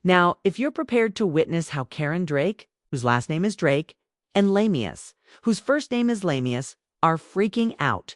Now, if you're prepared to witness how Karen Drake, whose last name is Drake, and Lamius, whose first name is Lamius, are freaking out,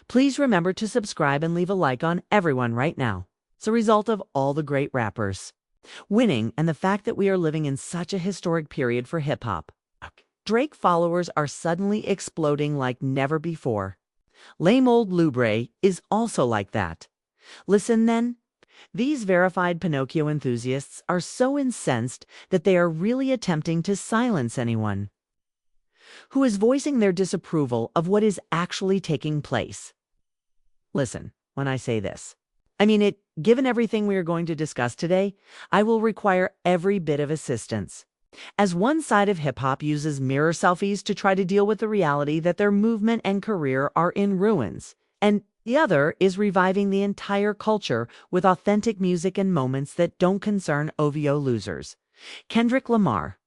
please remember to subscribe and leave a like on everyone right now. It's a result of all the great rappers winning and the fact that we are living in such a historic period for hip-hop. Drake followers are suddenly exploding like never before. Lame old Lubre is also like that. Listen then. These verified Pinocchio enthusiasts are so incensed that they are really attempting to silence anyone who is voicing their disapproval of what is actually taking place. Listen, when I say this, I mean it. Given everything we are going to discuss today, I will require every bit of assistance. As one side of hip-hop uses mirror selfies to try to deal with the reality that their movement and career are in ruins, and the other is reviving the entire culture with authentic music and moments that don't concern OVO losers, Kendrick Lamar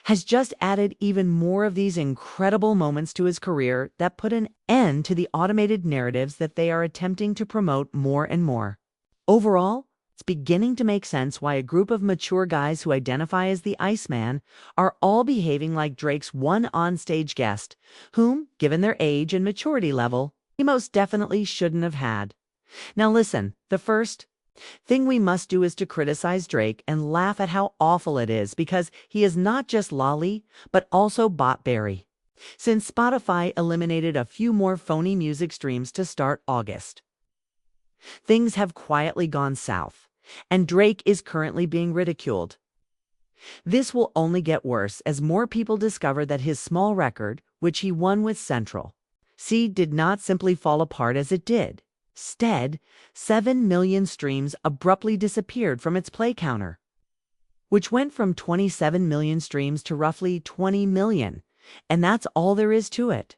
has just added even more of these incredible moments to his career that put an end to the automated narratives that they are attempting to promote more and more. Overall, it's beginning to make sense why a group of mature guys who identify as the Iceman are all behaving like Drake's one on-stage guest, whom, given their age and maturity level, he most definitely shouldn't have had. Now listen, the first thing we must do is to criticize Drake and laugh at how awful it is because he is not just Lolly, but also Botberry, since Spotify eliminated a few more phony music streams to start August. Things have quietly gone south, and Drake is currently being ridiculed. This will only get worse as more people discover that his small record, which he won with Central C, did not simply fall apart as it did. Instead, 7 million streams abruptly disappeared from its play counter, which went from 27 million streams to roughly 20 million, and that's all there is to it.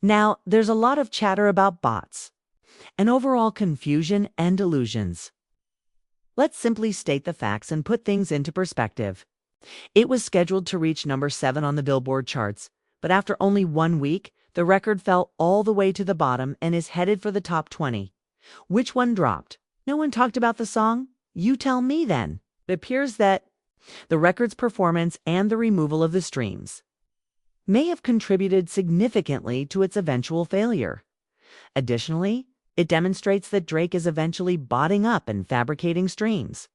Now, there's a lot of chatter about bots and overall confusion and delusions. Let's simply state the facts and put things into perspective. It was scheduled to reach number 7 on the Billboard charts, but after only 1 week, the record fell all the way to the bottom and is headed for the top 20. Which one dropped? No one talked about the song? You tell me then. It appears that the record's performance and the removal of the streams may have contributed significantly to its eventual failure. Additionally, it demonstrates that Drake is eventually botting up and fabricating streams.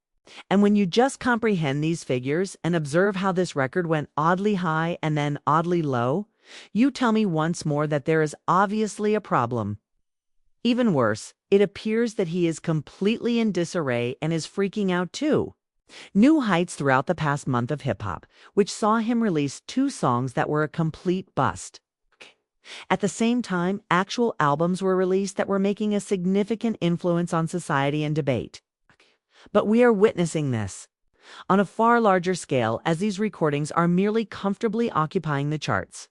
And when you just comprehend these figures and observe how this record went oddly high and then oddly low, you tell me once more that there is obviously a problem. Even worse, it appears that he is completely in disarray and is freaking out too. New heights throughout the past month of hip-hop, which saw him release 2 songs that were a complete bust. At the same time, actual albums were released that were making a significant influence on society and debate. But we are witnessing this on a far larger scale as these recordings are merely comfortably occupying the charts.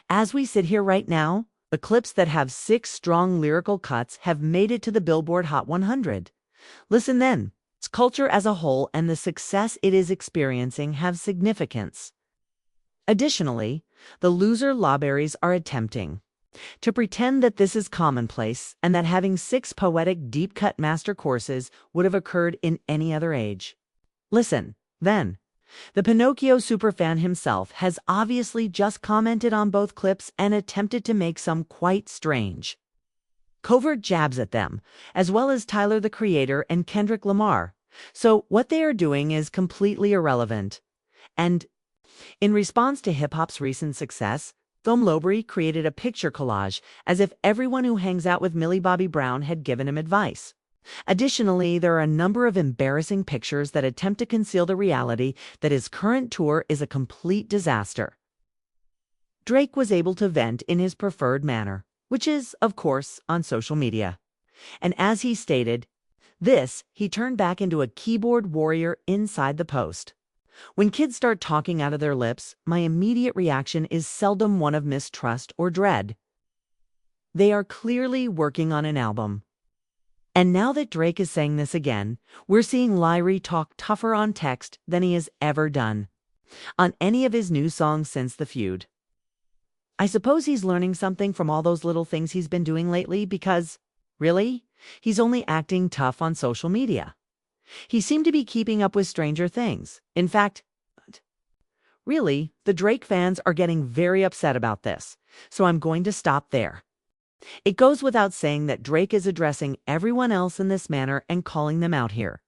As we sit here right now, the clips that have 6 strong lyrical cuts have made it to the Billboard Hot 100. Listen then, its culture as a whole and the success it is experiencing have significance. Additionally, the loser lawberries are attempting to pretend that this is commonplace and that having 6 poetic deep-cut master courses would have occurred in any other age. Listen, then. The Pinocchio superfan himself has obviously just commented on both clips and attempted to make some quite strange covert jabs at them, as well as Tyler the Creator and Kendrick Lamar. So what they are doing is completely irrelevant. And in response to hip-hop's recent success, Thom Lowry created a picture collage as if everyone who hangs out with Millie Bobby Brown had given him advice. Additionally, there are a number of embarrassing pictures that attempt to conceal the reality that his current tour is a complete disaster. Drake was able to vent in his preferred manner, which is, of course, on social media. And as he stated, he turned back into a keyboard warrior inside the post. When kids start talking out of their lips, my immediate reaction is seldom one of mistrust or dread. They are clearly working on an album. And now that Drake is saying this again, we're seeing Lowry talk tougher on text than he has ever done on any of his new songs since the feud. I suppose he's learning something from all those little things he's been doing lately because, really, he's only acting tough on social media. He seemed to be keeping up with Stranger Things. In fact, really, the Drake fans are getting very upset about this, so I'm going to stop there. It goes without saying that Drake is addressing everyone else in this manner and calling them out here.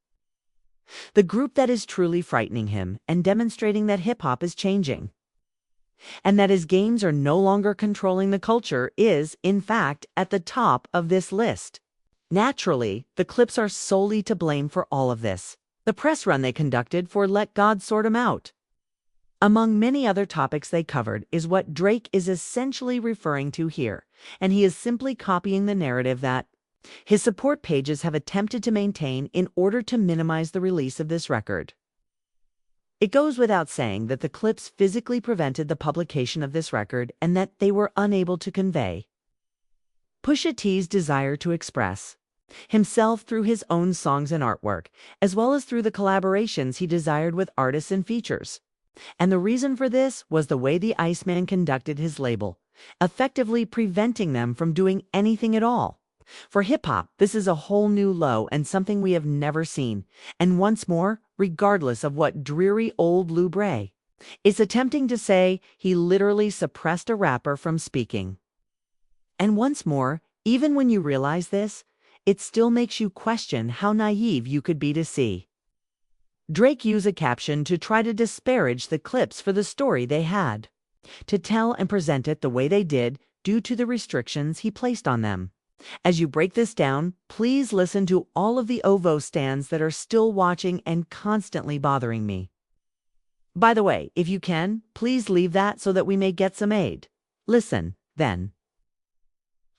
The group that is truly frightening him and demonstrating that hip-hop is changing, and that his games are no longer controlling the culture is, in fact, at the top of this list. Naturally, the clips are solely to blame for all of this. The press run they conducted for Let God Sort 'Em Out. Among many other topics they covered is what Drake is essentially referring to here, and he is simply copying the narrative that his support pages have attempted to maintain in order to minimize the release of this record. It goes without saying that the clips physically prevented the publication of this record and that they were unable to convey Pusha T's desire to express himself through his own songs and artwork, as well as through the collaborations he desired with artists and features. And the reason for this was the way the Iceman conducted his label, effectively preventing them from doing anything at all. For hip-hop, this is a whole new low and something we have never seen. And once more, regardless of what dreary old Lou Bray is attempting to say, he literally suppressed a rapper from speaking. And once more, even when you realize this, it still makes you question how naive you could be to see Drake use a caption to try to disparage the clips for the story they had to tell and present it the way they did due to the restrictions he placed on them. As you break this down, please listen to all of the OVO stands that are still watching and constantly bothering me. By the way, if you can, please leave that so that we may get some aid. Listen, then.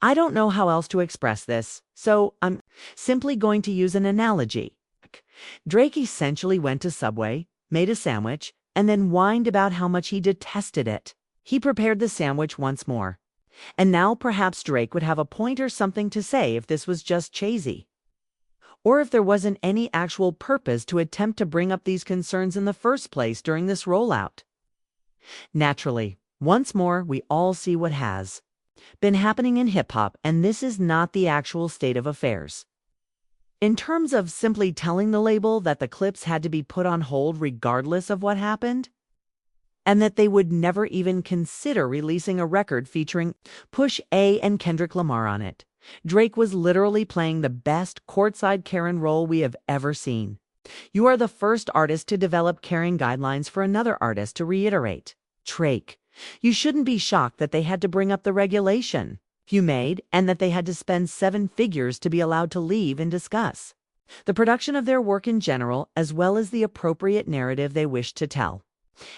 I don't know how else to express this, so I'm simply going to use an analogy. Drake essentially went to Subway, made a sandwich, and then whined about how much he detested it. He prepared the sandwich once more. And now perhaps Drake would have a point or something to say if this was just cheesy, or if there wasn't any actual purpose to attempt to bring up these concerns in the first place during this rollout. Naturally, once more, we all see what has been happening in hip-hop, and this is not the actual state of affairs. In terms of simply telling the label that the clips had to be put on hold regardless of what happened, and that they would never even consider releasing a record featuring Push A and Kendrick Lamar on it, Drake was literally playing the best courtside Karen role we have ever seen. You are the first artist to develop caring guidelines for another artist to reiterate. Drake, you shouldn't be shocked that they had to bring up the regulation you made and that they had to spend 7 figures to be allowed to leave and discuss the production of their work in general, as well as the appropriate narrative they wished to tell.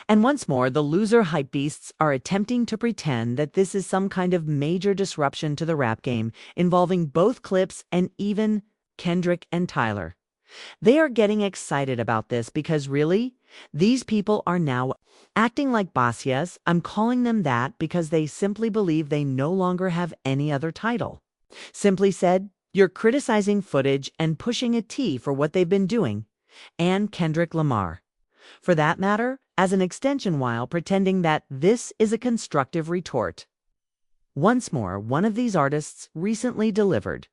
And once more, the loser hypebeasts are attempting to pretend that this is some kind of major disruption to the rap game involving both clips and even Kendrick and Tyler. They are getting excited about this because really, these people are now acting like basias. I'm calling them that because they simply believe they no longer have any other title. Simply said, you're criticizing footage and pushing a T for what they've been doing, and Kendrick Lamar, for that matter, as an extension, while pretending that this is a constructive retort. Once more, one of these artists recently delivered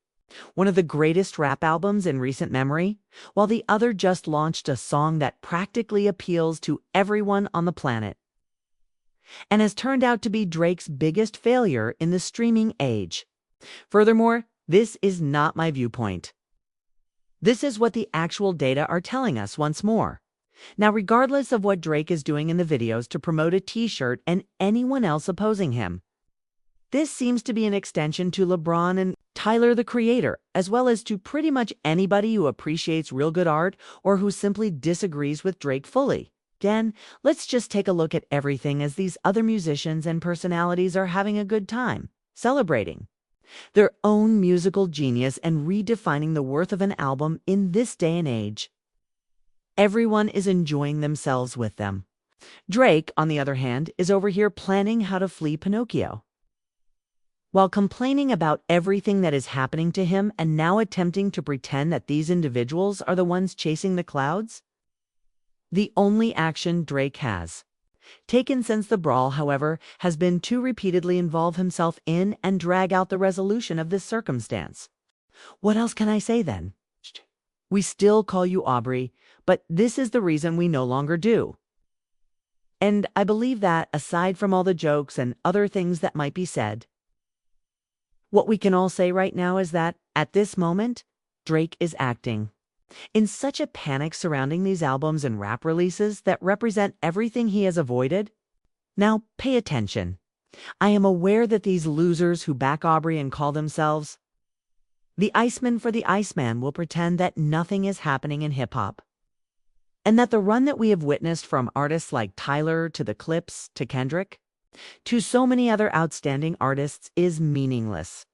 one of the greatest rap albums in recent memory, while the other just launched a song that practically appeals to everyone on the planet, and has turned out to be Drake's biggest failure in the streaming age. Furthermore, this is not my viewpoint. This is what the actual data are telling us once more. Now, regardless of what Drake is doing in the videos to promote a t-shirt and anyone else opposing him, this seems to be an extension to LeBron and Tyler, the Creator, as well as to pretty much anybody who appreciates real good art or who simply disagrees with Drake fully. Again, let's just take a look at everything as these other musicians and personalities are having a good time, celebrating their own musical genius and redefining the worth of an album in this day and age. Everyone is enjoying themselves with them. Drake, on the other hand, is over here planning how to flee Pinocchio, while complaining about everything that is happening to him and now attempting to pretend that these individuals are the ones chasing the clouds. The only action Drake has taken since the brawl, however, has been to repeatedly involve himself in and drag out the resolution of this circumstance. What else can I say then? We still call you Aubrey, but this is the reason we no longer do. And I believe that, aside from all the jokes and other things that might be said, what we can all say right now is that, at this moment, Drake is acting. In such a panic surrounding these albums and rap releases that represent everything he has avoided. Now, pay attention. I am aware that these losers who back Aubrey and call themselves the Iceman for the Iceman will pretend that nothing is happening in hip-hop. And that the run that we have witnessed from artists like Tyler to the Clips to Kendrick, to so many other outstanding artists is meaningless.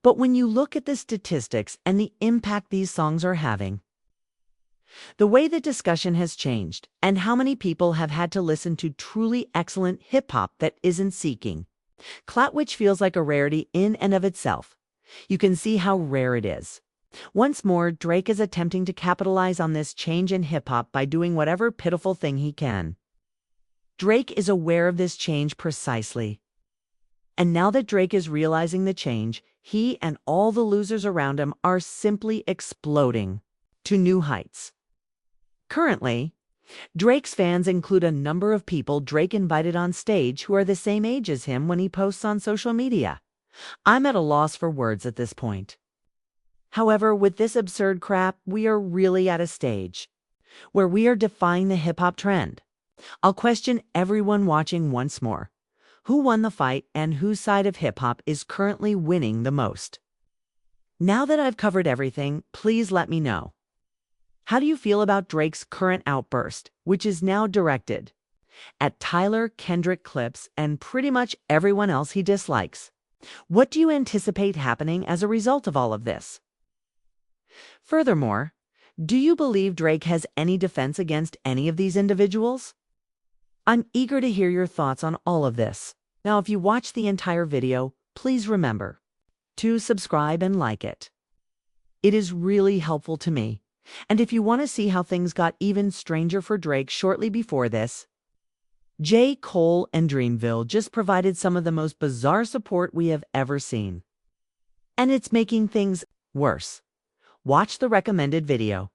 But when you look at the statistics and the impact these songs are having, the way the discussion has changed, and how many people have had to listen to truly excellent hip-hop that isn't seeking clout, which feels like a rarity in and of itself, you can see how rare it is. Once more, Drake is attempting to capitalize on this change in hip-hop by doing whatever pitiful thing he can. Drake is aware of this change precisely. And now that Drake is realizing the change, he and all the losers around him are simply exploding to new heights. Currently, Drake's fans include a number of people Drake invited on stage who are the same age as him when he posts on social media. I'm at a loss for words at this point. However, with this absurd crap, we are really at a stage where we are defying the hip-hop trend. I'll question everyone watching once more. Who won the fight and whose side of hip-hop is currently winning the most? Now that I've covered everything, please let me know. How do you feel about Drake's current outburst, which is now directed at Tyler, Kendrick, Clips, and pretty much everyone else he dislikes? What do you anticipate happening as a result of all of this? Furthermore, do you believe Drake has any defense against any of these individuals? I'm eager to hear your thoughts on all of this. Now, if you watched the entire video, please remember to subscribe and like it. It is really helpful to me. And if you want to see how things got even stranger for Drake shortly before this, J. Cole and Dreamville just provided some of the most bizarre support we have ever seen. And it's making things worse. Watch the recommended video.